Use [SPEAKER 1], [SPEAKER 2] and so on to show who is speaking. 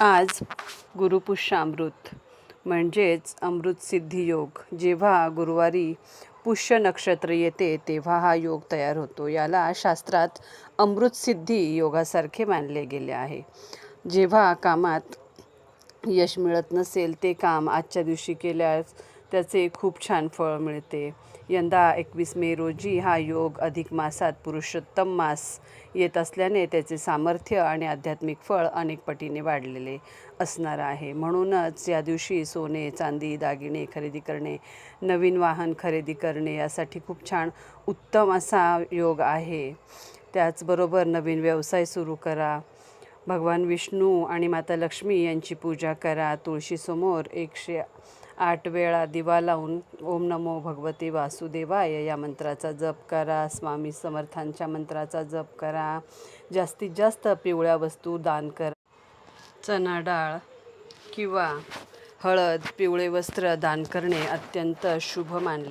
[SPEAKER 1] आज गुरुपुष्यामृत म्हणजेच अमृतसिद्धी योग. जेव्हा गुरुवारी पुष्य नक्षत्र येते तेव्हा हा योग तयार होतो. याला शास्त्रात अमृतसिद्धी योगासारखे मानले गेले आहे. जेव्हा कामात यश मिळत नसेल ते काम आजच्या दिवशी केल्यास त्याचे खूप छान फळ मिळते. यंदा 21 मे रोजी हा योग अधिक मासात पुरुषोत्तम मास येत असल्याने त्याचे सामर्थ्य आणि आध्यात्मिक फळ अनेक पटीने वाढलेले असणार आहे. म्हणूनच या दिवशी सोने, चांदी, दागिने खरेदी करणे, नवीन वाहन खरेदी करणे यासाठी खूप छान उत्तम असा योग आहे. त्याचबरोबर नवीन व्यवसाय सुरू करा. भगवान विष्णू आणि माता लक्ष्मी यांची पूजा करा. तुळशीसमोर 108 वेळा दिवा लावून ओम नमो भगवते वासुदेवाय या मंत्राचा जप करा. स्वामी समर्थांच्या मंत्राचा जप करा. जास्तीत जास्त पिवळ्या वस्तू दान करा. चणा डाळ किंवा हळद, पिवळे वस्त्र दान करणे अत्यंत शुभ मानले